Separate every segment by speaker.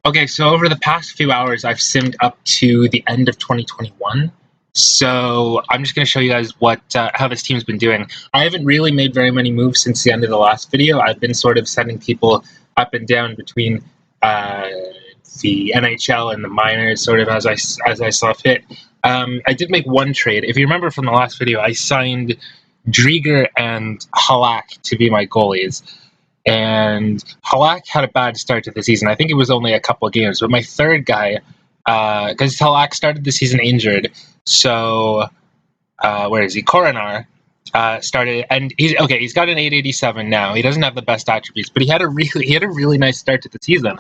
Speaker 1: Okay, so over the past few hours, I've simmed up to the end of 2021. So I'm just going to show you guys what how this team's been doing. I haven't really made very many moves since the end of the last video. I've been sort of sending people up and down between uh, the NHL and the minors, sort of as I saw fit. I did make one trade. If you remember from the last video, I signed Drieger and Halak to be my goalies. And Halak had a bad start to the season. I think it was only a couple of games, but my third guy, because Halak started the season injured, so where is he? Coronar started, and he's got an 887 now. He doesn't have the best attributes, but he had a really nice start to the season.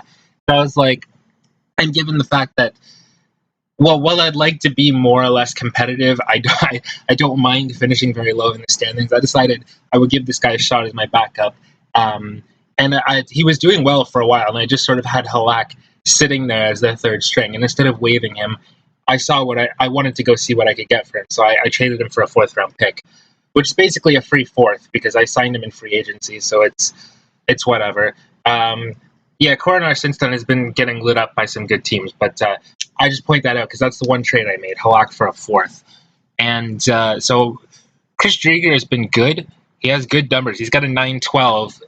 Speaker 1: So I was like, and given the fact that, well, while I'd like to be more or less competitive, I don't mind finishing very low in the standings. I decided I would give this guy a shot as my backup. Um, he was doing well for a while, and I just sort of had Halak sitting there as the third string. And instead of waiving him, I saw what I wanted to go see what I could get for him. So I traded him for a fourth-round pick, which is basically a free fourth because I signed him in free agency. So it's whatever. Yeah, Coronar since then has been getting lit up by some good teams, but I just point that out because that's the one trade I made, Halak for a fourth. And so Chris Drieger has been good. He has good numbers. He's got a 912,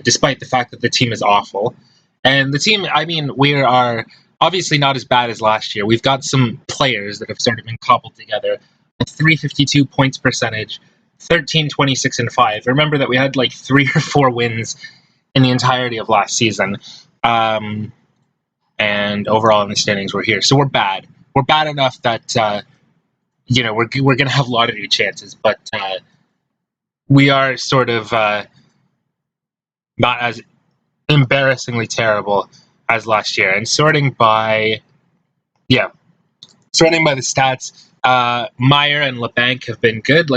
Speaker 1: despite the fact that the team is awful. And the team, I mean, we are obviously not as bad as last year. We've got some players that have sort of been cobbled together. A 352 points percentage, 13, 26, and 5. Remember that we had like 3 or 4 wins in the entirety of last season. And overall in the standings, we're here. So we're bad. We're bad enough that, we're going to have lottery chances, but we are sort of not as embarrassingly terrible as last year. And sorting by the stats, Meyer and LeBanc have been good.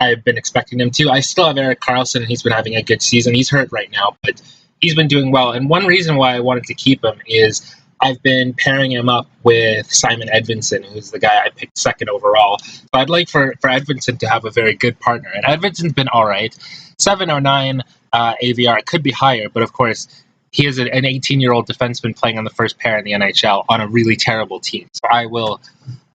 Speaker 1: I've been expecting them to. I still have Erik Karlsson. He's been having a good season. He's hurt right now, but he's been doing well. And one reason why I wanted to keep him is I've been pairing him up with Simon Edvinsson, who's the guy I picked second overall. So I'd like for Edvinsson to have a very good partner. And Edvinsson's been all right. 709 AVR. It could be higher, but of course, he is an 18-year-old defenseman playing on the first pair in the NHL on a really terrible team. So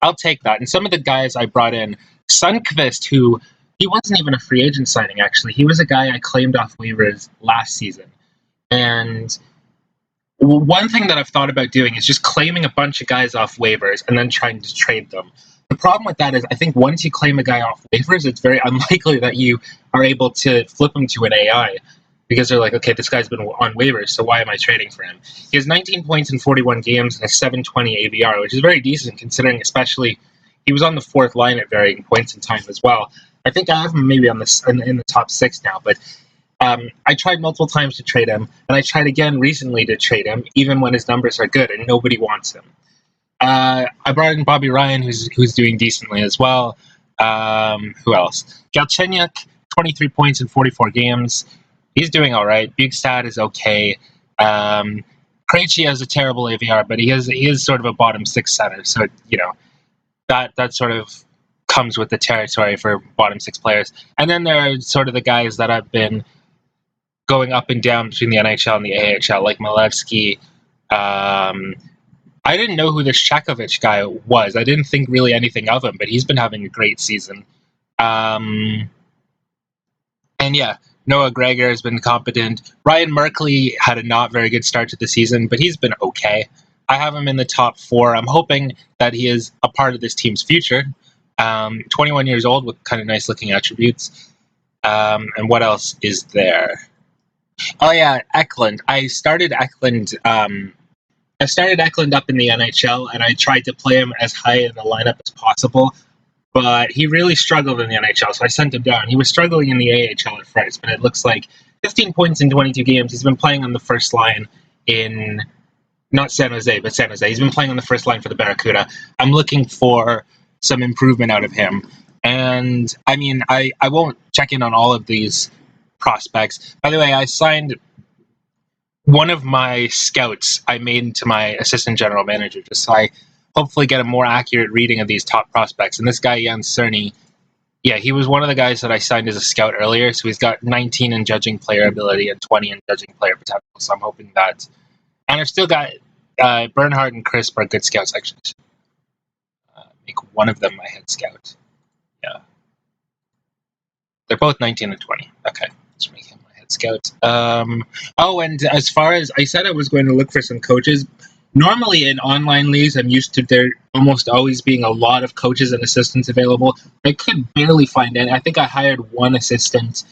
Speaker 1: I'll take that. And some of the guys I brought in, Sundqvist, who he wasn't even a free agent signing, actually. He was a guy I claimed off waivers last season. And one thing that I've thought about doing is just claiming a bunch of guys off waivers and then trying to trade them. The problem with that is I think once you claim a guy off waivers, it's very unlikely that you are able to flip him to an AI because they're like, okay, this guy's been on waivers, so why am I trading for him? He has 19 points in 41 games and a 720 AVR, which is very decent considering especially he was on the fourth line at varying points in time as well. I think I have him maybe on in the top 6 now, but I tried multiple times to trade him, and I tried again recently to trade him, even when his numbers are good, and nobody wants him. I brought in Bobby Ryan, who's doing decently as well. Who else? Galchenyuk, 23 points in 44 games. He's doing all right. Bugstad is okay. Krejci has a terrible AVR, but he is sort of a bottom 6 center, so that sort of comes with the territory for bottom 6 players. And then there are sort of the guys that I've been going up and down between the NHL and the AHL, like Malevsky. I didn't know who this Shakovich guy was. I didn't think really anything of him, but he's been having a great season. And yeah, Noah Gregor has been competent. Ryan Merkley had a not very good start to the season, but he's been okay. I have him in the top 4. I'm hoping that he is a part of this team's future. 21 years old with kind of nice looking attributes. And what else is there? Oh yeah, Eklund. I started Eklund up in the NHL, and I tried to play him as high in the lineup as possible, but he really struggled in the NHL, so I sent him down. He was struggling in the AHL at first, but it looks like 15 points in 22 games. He's been playing on the first line in, not San Jose, but San Jose. He's been playing on the first line for the Barracuda. I'm looking for some improvement out of him. And, I mean, I won't check in on all of these prospects. By the way, I signed one of my scouts I made into my assistant general manager, just so I hopefully get a more accurate reading of these top prospects. And this guy, Jan Cerny, yeah, he was one of the guys that I signed as a scout earlier. So he's got 19 in judging player ability and 20 in judging player potential. So I'm hoping that And I've still got Bernhard and Crisp are good scouts, actually. Make one of them my head scout. Yeah. They're both 19 and 20. Okay. Let's make him my head scout. And as far as I said, I was going to look for some coaches. Normally in online leagues, I'm used to there almost always being a lot of coaches and assistants available. I could barely find any. I think I hired one assistant,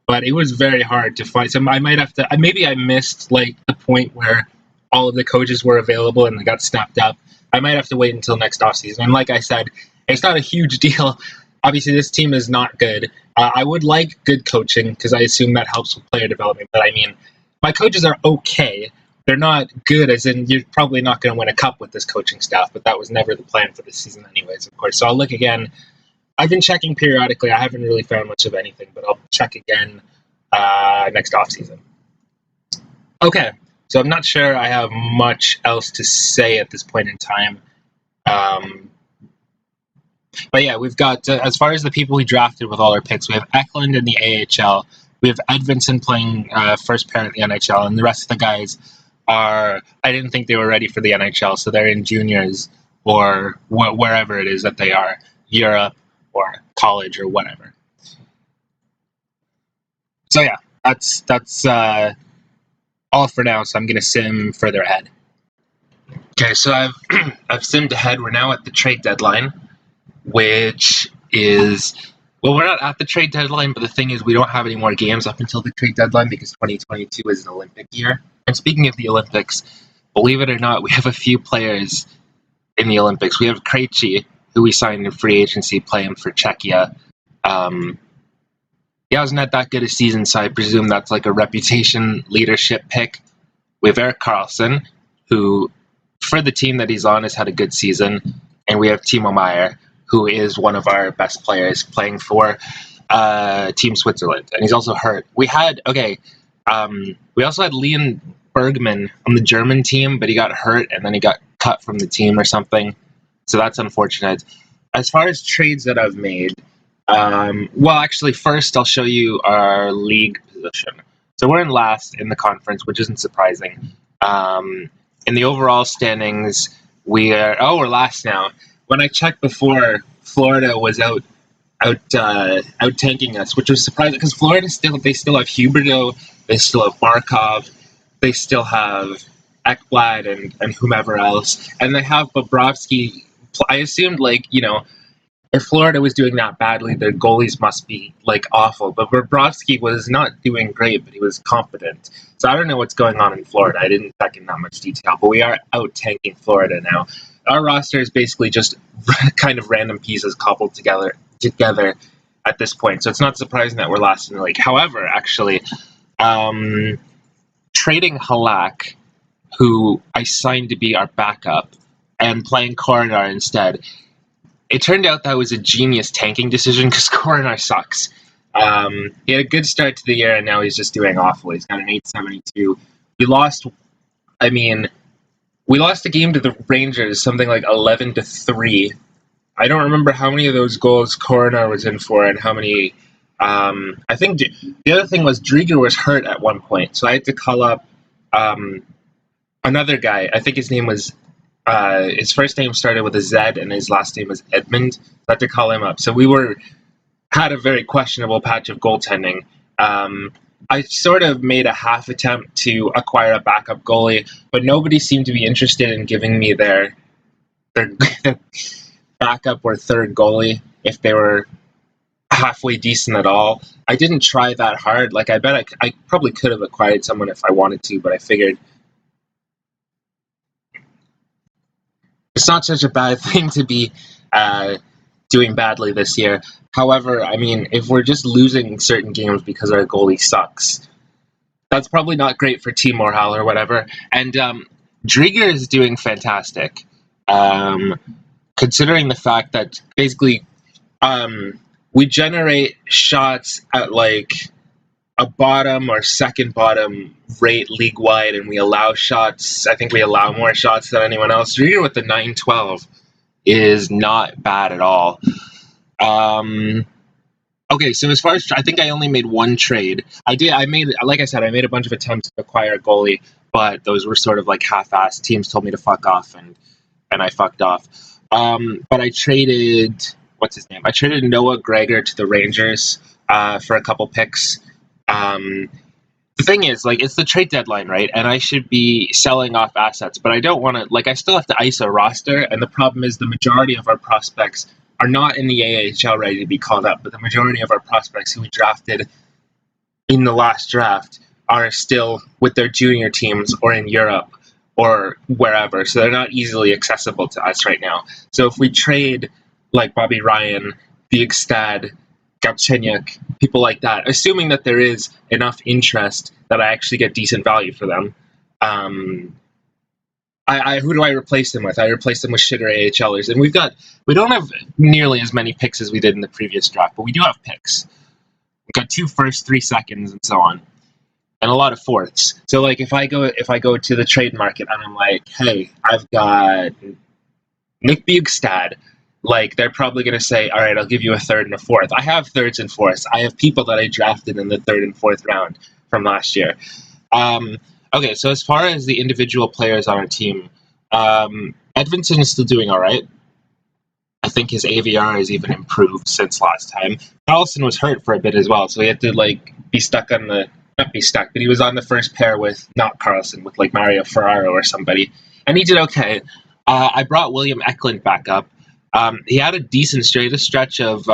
Speaker 1: but it was very hard to find. So I might have to. Maybe I missed like the point where all of the coaches were available and they got snapped up. I might have to wait until next offseason. And like I said, it's not a huge deal. Obviously, this team is not good. I would like good coaching because I assume that helps with player development. But I mean, my coaches are okay. They're not good, as in you're probably not going to win a cup with this coaching staff, but that was never the plan for this season anyways, of course. So I'll look again. I've been checking periodically. I haven't really found much of anything, but I'll check again next offseason. Okay, so I'm not sure I have much else to say at this point in time. But yeah, we've got, as far as the people we drafted with all our picks, we have Eklund in the AHL. We have Edvinsson playing first pair in the NHL, and the rest of the guys I didn't think they were ready for the NHL, so they're in juniors or wherever it is that they are, Europe or college or whatever. So yeah, that's all for now, so I'm going to sim further ahead. Okay, so I've simmed ahead. We're now at the trade deadline, which is... Well, we're not at the trade deadline, but the thing is we don't have any more games up until the trade deadline because 2022 is an Olympic year. And speaking of the Olympics, believe it or not, we have a few players in the Olympics. We have Krejci, who we signed in free agency, playing for Czechia. He hasn't had that good a season, so I presume that's like a reputation leadership pick. We have Erik Karlsson, who, for the team that he's on, has had a good season. And we have Timo Meier, who is one of our best players playing for Team Switzerland. And he's also hurt. We also had Leon Bergman on the German team, but he got hurt and then he got cut from the team or something. So that's unfortunate. As far as trades that I've made, first I'll show you our league position. So we're in last in the conference, which isn't surprising. In the overall standings, we're last now. When I checked before, Florida was out tanking us, which was surprising because Florida still have Huberdeau, they still have Barkov, they still have Ekblad and whomever else, and they have Bobrovsky. I assumed if Florida was doing that badly, their goalies must be awful. But Bobrovsky was not doing great, but he was competent. So I don't know what's going on in Florida. I didn't check in that much detail, but we are out tanking Florida now. Our roster is basically just kind of random pieces cobbled together at this point. So it's not surprising that we're last in the league. However, actually, trading Halak, who I signed to be our backup, and playing Coronar instead, it turned out that was a genius tanking decision because Coronar sucks. He had a good start to the year, and now he's just doing awful. He's got an 872. We lost a game to the Rangers, something like 11-3. I don't remember how many of those goals Coronar was in for and how many... I think the other thing was Drieger was hurt at one point, so I had to call up another guy. I think his name was... his first name started with a Z and his last name was Edmund. So I had to call him up. So we had a very questionable patch of goaltending. I sort of made a half attempt to acquire a backup goalie, but nobody seemed to be interested in giving me their backup or third goalie if they were halfway decent at all. I didn't try that hard. I bet I probably could have acquired someone if I wanted to, but I figured it's not such a bad thing to be doing badly this year. However, if we're just losing certain games because our goalie sucks, that's probably not great for team morale or whatever. And Drieger is doing fantastic, considering the fact that basically we generate shots at a bottom or second bottom rate league-wide, and we allow shots. I think we allow more shots than anyone else. Drieger with the 912 is not bad at all. Okay, so as far as I think I only made one trade. I made a bunch of attempts to acquire a goalie, but those were sort of like half-assed. Teams told me to fuck off, and I fucked off. But I traded, what's his name? I traded Noah Gregor to the Rangers for a couple picks. The thing is, like, it's the trade deadline, right? And I should be selling off assets, but I don't want to, like, I still have to ice a roster, and the problem is the majority of our prospects are not in the AHL ready to be called up, but the majority of our prospects who we drafted in the last draft are still with their junior teams or in Europe or wherever, so they're not easily accessible to us right now. So if we trade, like, Bobby Ryan, Bjugstad, Galchenyuk, people like that, assuming that there is enough interest that I actually get decent value for them, who do I replace them with? I replace them with shitter AHLers, and we don't have nearly as many picks as we did in the previous draft, but we do have picks. We've got 2 firsts, 3 seconds, and so on, and a lot of fourths. So, like, if I go to the trade market and I'm like, hey, I've got Nick Bjugstad, like, they're probably going to say, all right, I'll give you a third and a fourth. I have thirds and fourths. I have people that I drafted in the third and fourth round from last year. Okay, so as far as the individual players on our team, Edvinsson is still doing all right. I think his AVR has even improved since last time. Carlson was hurt for a bit as well, so he had to, like, be stuck on the... Not be stuck, but he was on the first pair with, not Carlson, with, like, Mario Ferraro or somebody. And he did okay. I brought William Eklund back up. He had a decent stretch of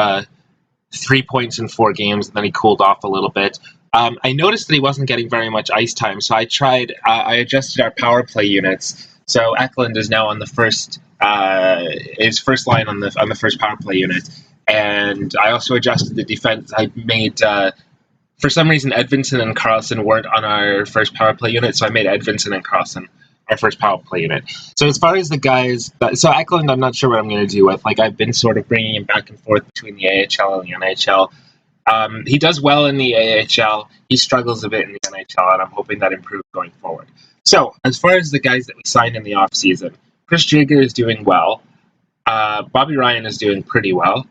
Speaker 1: 3 points in 4 games, and then he cooled off a little bit. I noticed that he wasn't getting very much ice time, so I adjusted our power play units. So Eklund is now on the his first line on the first power play unit, and I also adjusted the defense. I made for some reason Edvinsson and Carlson weren't on our first power play unit, so I made Edvinsson and Carlson our first power play unit. So as far as the guys, so Eklund, I'm not sure what I'm going to do with. Like, I've been sort of bringing him back and forth between the AHL and the NHL. He does well in the AHL. He struggles a bit in the NHL, and I'm hoping that improves going forward. So as far as the guys that we signed in the offseason, Chris Jagger is doing well. Bobby Ryan is doing pretty well.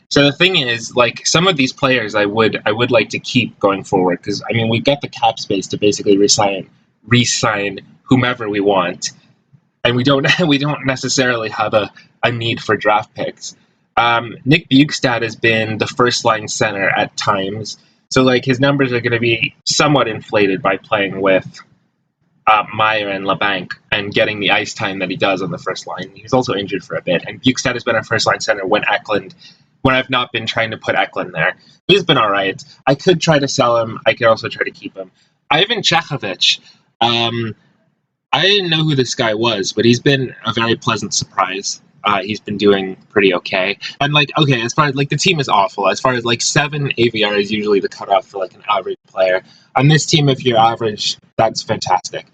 Speaker 1: So the thing is, like, some of these players I would like to keep going forward, because, I mean, we've got the cap space to basically re-sign whomever we want, and we don't necessarily have a need for draft picks. Nick Bjugstad has been the first line center at times, so, like, his numbers are going to be somewhat inflated by playing with Meyer and LeBanc and getting the ice time that he does on the first line. He's also injured for a bit, and Bjugstad has been our first line center when I've not been trying to put Eklund there. He's been all right. I could try to sell him. I could also try to keep him. Ivan Chekhovich. I didn't know who this guy was, but he's been a very pleasant surprise. He's been doing pretty okay. And, like, okay, as far as, like, the team is awful. As far as, like, 7 AVR is usually the cutoff for, like, an average player. On this team, if you're average, that's fantastic.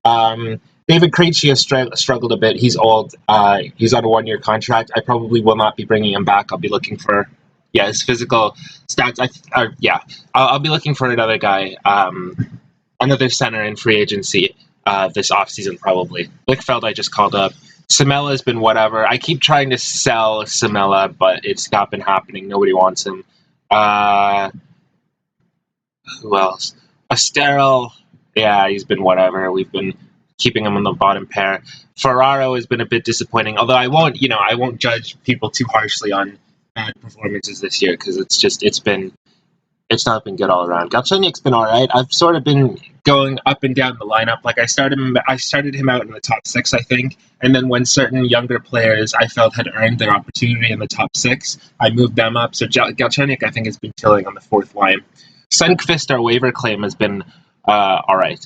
Speaker 1: David Krejci has struggled a bit. He's old. He's on a 1-year contract. I probably will not be bringing him back. I'll be looking for, his physical stats. I'll be looking for another guy, another center in free agency this offseason probably. Lickfeld I just called up. Samela has been whatever. I keep trying to sell Samela, but it's not been happening. Nobody wants him. Who else? Estero, he's been whatever. We've been keeping him on the bottom pair. Ferraro has been a bit disappointing, although I won't judge people too harshly on bad performances this year, because it's not been good all around. Galchenyuk's been all right. I've sort of been going up and down the lineup. Like, I started him out in the top 6, I think, and then when certain younger players I felt had earned their opportunity in the top 6, I moved them up. So Galchenyuk, I think, has been killing on the 4th line. Sundqvist, our waiver claim, has been all right.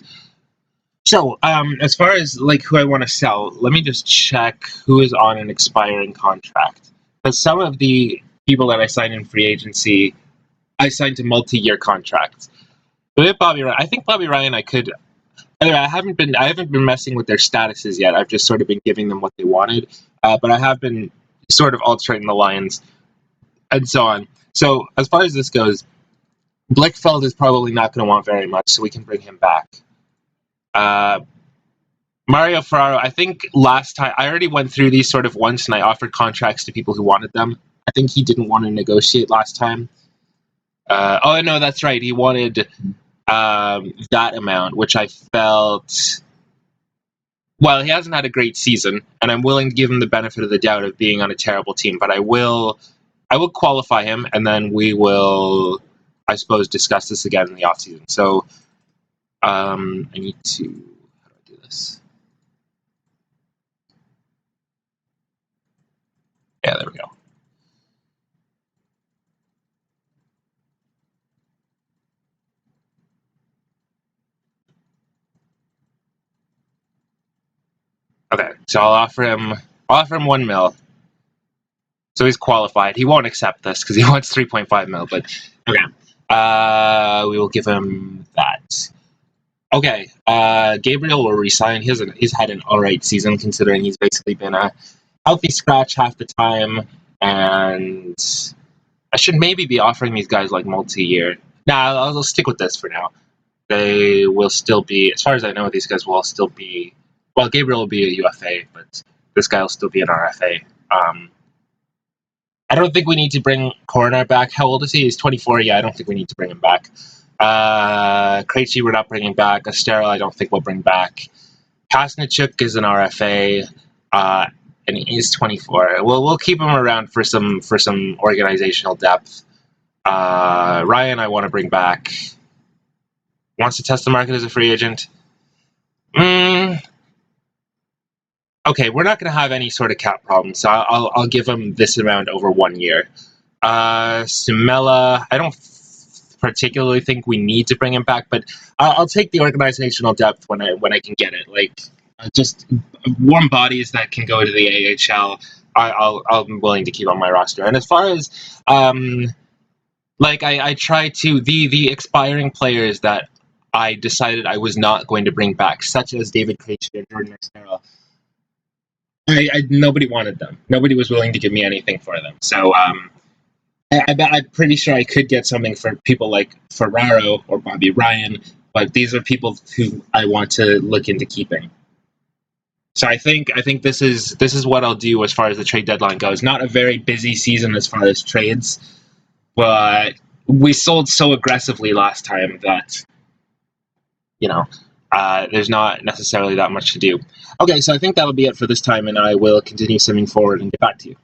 Speaker 1: So, as far as, like, who I want to sell, let me just check who is on an expiring contract. Because some of the people that I signed in free agency, I signed to multi-year contracts. But with Bobby Ryan, I think Bobby Ryan, I could. Anyway, I haven't been messing with their statuses yet. I've just sort of been giving them what they wanted, but I have been sort of altering the lines and so on. So as far as this goes, Blickfeld is probably not going to want very much, so we can bring him back. Mario Ferraro, I think last time I already went through these sort of once, and I offered contracts to people who wanted them. I think he didn't want to negotiate last time. Oh no, that's right. He wanted that amount, which I felt. Well, he hasn't had a great season, and I'm willing to give him the benefit of the doubt of being on a terrible team. But I will qualify him, and then we will, I suppose, discuss this again in the offseason. So, I need to. How do I do this? Yeah, there we go. Okay, so I'll offer him 1 mil. So he's qualified. He won't accept this because he wants 3.5 mil, but okay. We will give him that. Okay, Gabriel will resign. He's had an alright season considering he's basically been a healthy scratch half the time, and I should maybe be offering these guys like multi-year. Nah, I'll stick with this for now. They will still be, as far as I know, these guys will still be. Well, Gabriel will be a UFA, but this guy will still be an RFA. I don't think we need to bring Coroner back. How old is he? He's 24. Yeah, I don't think we need to bring him back. Krejci, we're not bringing back. Estero, I don't think we'll bring back. Pasnichuk is an RFA, and he's 24. We'll keep him around for some organizational depth. Ryan, I want to bring back. Wants to test the market as a free agent. Okay, we're not going to have any sort of cap problem, so I'll give him this amount over 1 year. Simela, I don't particularly think we need to bring him back, but I'll take the organizational depth when I can get it. Like just warm bodies that can go to the AHL. I'm willing to keep on my roster. And as far as I try to the expiring players that I decided I was not going to bring back, such as David Krejci and Jordan Extero. Nobody wanted them. Nobody was willing to give me anything for them. So I'm pretty sure I could get something for people like Ferraro or Bobby Ryan, but these are people who I want to look into keeping. So I think this is what I'll do as far as the trade deadline goes. Not a very busy season as far as trades, but we sold so aggressively last time that there's not necessarily that much to do. Okay, so I think that'll be it for this time, and I will continue simming forward and get back to you.